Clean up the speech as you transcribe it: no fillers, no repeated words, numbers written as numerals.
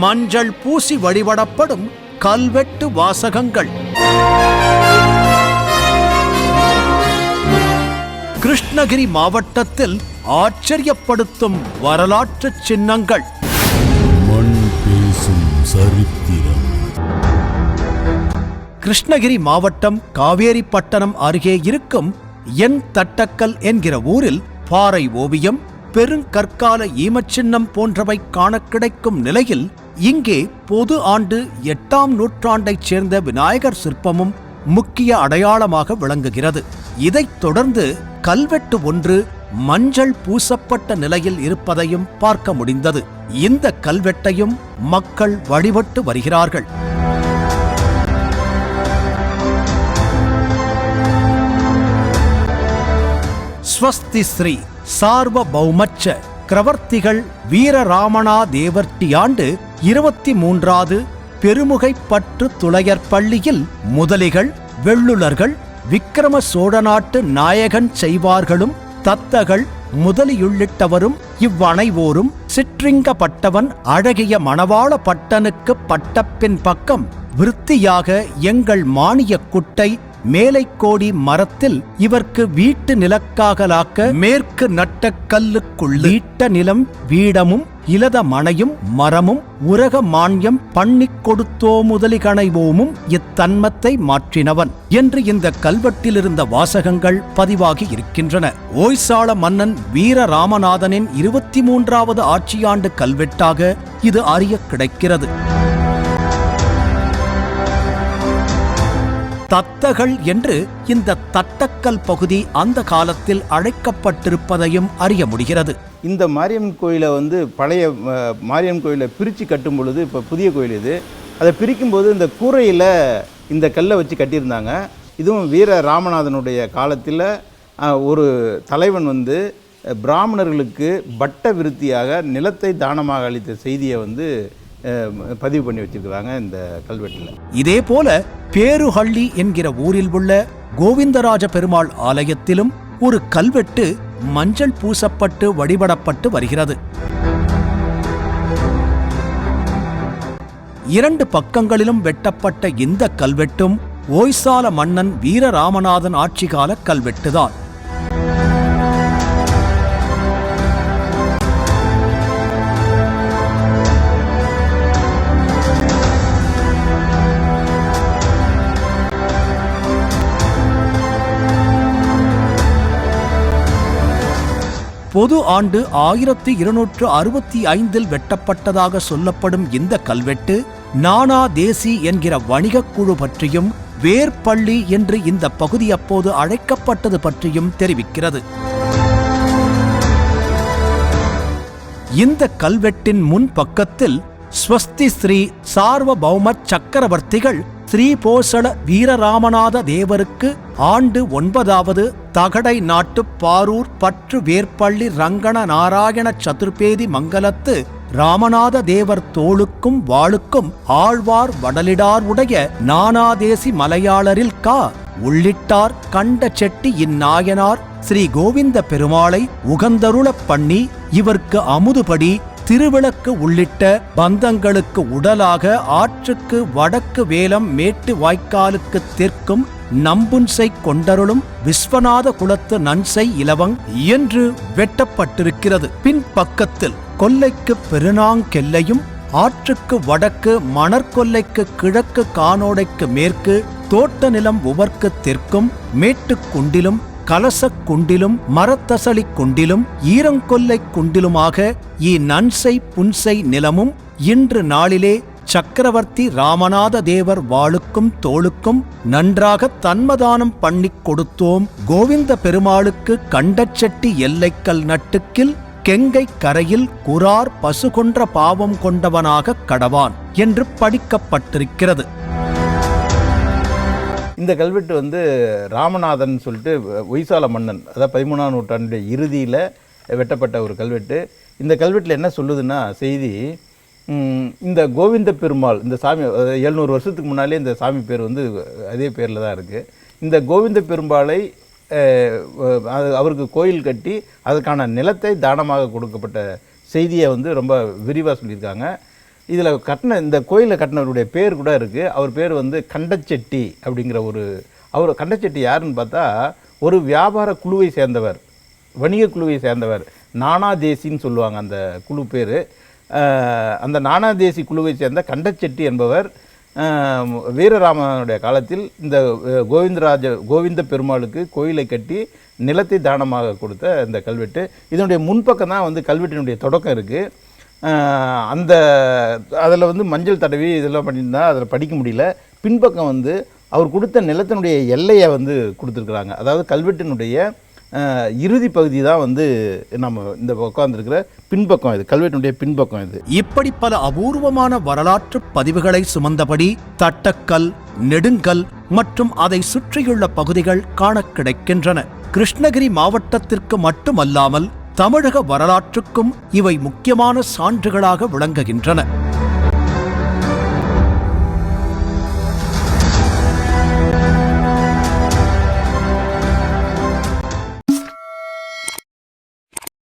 மஞ்சள் பூசி வழிபடப்படும் கல்வெட்டு வாசகங்கள். கிருஷ்ணகிரி மாவட்டத்தில் ஆச்சரியப்படுத்தும் வரலாற்று சின்னங்கள். மண் பேசும் சரித்திரம். கிருஷ்ணகிரி மாவட்டம் காவேரிப்பட்டணம் அருகே இருக்கும் என் தட்டக்கல் என்கிற ஊரில் பாறை ஓவியம், பெருங்கற்கால ஈமச்சின்னம் போன்றவை காண கிடைக்கும் நிலையில் இங்கே பொது ஆண்டு 8ஆம் நூற்றாண்டைச் சேர்ந்த விநாயகர் சிற்பமும் முக்கிய அடையாளமாக விளங்குகிறது. இதைத் தொடர்ந்து கல்வெட்டு ஒன்று மஞ்சள் பூசப்பட்ட நிலையில் இருப்பதையும் பார்க்க முடிந்தது. இந்த கல்வெட்டையும் மக்கள் வழிபட்டு வருகிறார்கள். ஸ்வஸ்தி ஸ்ரீ சார்வபௌமச்ச கிரவர்த்திகள் வீரராமனா தேவர்த்தி ஆண்டு 23வது பெருமுகைப்பற்று துளையர் பள்ளியில் முதலிகள் வெள்ளுலர்கள் விக்கிரம சோழ நாட்டு நாயகன் செய்வார்களும் தத்தகள் முதலியுள்ளிட்டவரும் இவ்வனைவோரும் சிற்றிங்கப்பட்டவன் அழகிய மணவாள பட்டனுக்கு பட்டப்பின் பக்கம் விருத்தியாக எங்கள் மானிய குட்டை மேலைக்கோடி மரத்தில் இவர்க்கு வீட்டு நிலக்காகலாக்க மேற்கு நட்ட கல்லுக்குள்ளீட்ட நிலம் வீடமும் இலத மனையும் மரமும் உரக மான்யம் பண்ணிக் கொடுத்தோ முதலிகணைவோமும் இத்தன்மத்தை மாற்றினவன் என்று இந்த கல்வெட்டிலிருந்த வாசகங்கள் பதிவாகி இருக்கின்றன. ஓய்சாள மன்னன் வீரராமநாதனின் 23வது ஆட்சியாண்டு கல்வெட்டாக இது அறிய கிடைக்கிறது. தத்தகள் என்று இந்த தட்டக்கல் பகுதி அந்த காலத்தில் அழைக்கப்பட்டிருப்பதையும் அறிய முடிகிறது. இந்த மாரியம்மன் கோயிலை பழைய மாரியம்மன் கோயிலை பிரித்து கட்டும் பொழுது, இப்போ புதிய கோயில் இது, அதை பிரிக்கும்போது இந்த கூரையில் இந்த கல்லை வச்சு கட்டியிருந்தாங்க. இதுவும் வீர ராமநாதனுடைய காலத்தில் ஒரு தலைவன் பிராமணர்களுக்கு பட்ட விருத்தியாக நிலத்தை தானமாக அளித்த செய்தியை பதிவு பண்ணி வச்சிருக்கிறாங்க இந்த கல்வெட்டில். இதே போல பேருஹள்ளி என்கிற ஊரில் உள்ள கோவிந்தராஜ பெருமாள் ஆலயத்திலும் ஒரு கல்வெட்டு மஞ்சள் பூசப்பட்டு வழிபடப்பட்டு வருகிறது. 2 பக்கங்களிலும் வெட்டப்பட்ட இந்த கல்வெட்டும் ஓய்சால மன்னன் வீரராமநாதன் ஆட்சிகால கல்வெட்டுதான். பொது ஆண்டு 1265 வெட்டப்பட்டதாக சொல்லப்படும் இந்த கல்வெட்டு நானா தேசி என்கிற வணிகக் குழு பற்றியும் வேர்பள்ளி என்று இந்த பகுதி அப்போது அழைக்கப்பட்டது பற்றியும் தெரிவிக்கிறது. இந்த கல்வெட்டின் முன் பக்கத்தில் ஸ்வஸ்தி ஸ்ரீ சார்வபௌம சக்கரவர்த்திகள் ஸ்ரீபோசள வீரராமநாத தேவருக்கு ஆண்டு 9வது தகடை நாட்டு பாரூர் பற்று வேர்பள்ளி ரங்கண நாராயண சதுர்பேதி மங்கலத்து ராமநாத தேவர் தோளுக்கும் வாளுக்கும் ஆழ்வார் வடலிடார் உடைய நானாதேசி மலையாளரில் உள்ளிட்டார் கண்ட செட்டி இந்நாயனார் ஸ்ரீ கோவிந்த பெருமாளை உகந்தருளப் பண்ணி இவர்க்கு அமுதுபடி திருவிளக்கு உள்ளிட்ட பந்தங்களுக்கு உடலாக ஆற்றுக்கு வடக்கு வேலம் மேட்டு வாய்க்காலுக்கு தெற்கும் நம்புன்சை கொண்டருளும் விஸ்வநாத குலத்து நன்சை இலவங் என்று வெட்டப்பட்டிருக்கிறது. பின் பக்கத்தில் கொல்லைக்கு பெருநாங்கெல்லையும் ஆற்றுக்கு வடக்கு மணற்கொல்லைக்கு கிழக்கு கானோடைக்கு மேற்கு தோட்ட நிலம் உவர்க்கு தெற்கும் மேட்டுக் குண்டிலும் கலசக் குண்டிலும் மரத்தசளி குண்டிலும் ஈரங்கொல்லை குண்டிலுமாக நன்சை புன்சை நிலமும் இன்று நாளிலே சக்கரவர்த்தி ராமநாத தேவர் வாளுக்கும் தோளுக்கும் நன்றாக தன்மதானம் பண்ணிக் கொடுத்தோம். கோவிந்த பெருமாளுக்கு கண்டச்செட்டி எல்லைக்கல் நட்டுக்கில் கெங்கை கரையில் குரார் பசு கொன்ற பாவம் கொண்டவனாக கடவான் என்று படிக்கப்பட்டிருக்கிறது. இந்த கல்வெட்டு ராமநாதன் சொல்லிட்டு ஒய்சால மன்னன், அதாவது 13ஆம் நூற்றாண்டுடைய இறுதியில் வெட்டப்பட்ட ஒரு கல்வெட்டு. இந்த கல்வெட்டில் என்ன சொல்லுதுன்னா செய்தி, இந்த கோவிந்த பெருமாள் இந்த சாமி 700 வருஷத்துக்கு முன்னாலே இந்த சாமி பேர் அதே பேரில் தான் இருக்குது. இந்த கோவிந்த பெருமாளை அவருக்கு கோயில் கட்டி அதுக்கான நிலத்தை தானமாக கொடுக்கப்பட்ட செய்தியை ரொம்ப விரிவாக சொல்லியிருக்காங்க. இதில் கட்டின இந்த கோயிலை கட்டினவருடைய பேர் கூட இருக்குது. அவர் பேர் வந்து கண்டச்செட்டி அப்படிங்கிற அவர் கண்டச்செட்டி யாருன்னு பார்த்தா ஒரு வியாபார குழுவை சேர்ந்தவர், வணிக குழுவை சேர்ந்தவர். நானாதேசின்னு சொல்லுவாங்க அந்த குழு பேர். அந்த நானாதேசி குழுவை சேர்ந்த கண்டச்செட்டி என்பவர் வீரராமனுடைய காலத்தில் இந்த கோவிந்த பெருமாளுக்கு கோயிலை கட்டி நிலத்தை தானமாக கொடுத்த இந்த கல்வெட்டு. இதனுடைய முன்பக்கம் தான் வந்து கல்வெட்டினுடைய தொடக்கம் இருக்குது. அதில் வந்து மஞ்சள் தடவி இதெல்லாம் பண்ணியிருந்தா அதில் படிக்க முடியல. பின்பக்கம் வந்து அவர் கொடுத்த நிலத்தினுடைய எல்லையை வந்து கொடுத்துருக்குறாங்க. அதாவது கல்வெட்டினுடைய இறுதி பகுதி தான் வந்து நம்ம இந்த உட்காந்துருக்கிற பின்பக்கம், இது கல்வெட்டினுடைய பின்பக்கம். இது இப்படி பல அபூர்வமான வரலாற்று பதிவுகளை சுமந்தபடி தட்டக்கல், நெடுங்கல் மற்றும் அதை சுற்றியுள்ள பகுதிகள் காண கிடைக்கின்றன. கிருஷ்ணகிரி மாவட்டத்திற்கு மட்டுமல்லாமல் தமிழக வரலாற்றுக்கும் இவை முக்கியமான சான்றுகளாக விளங்குகின்றன.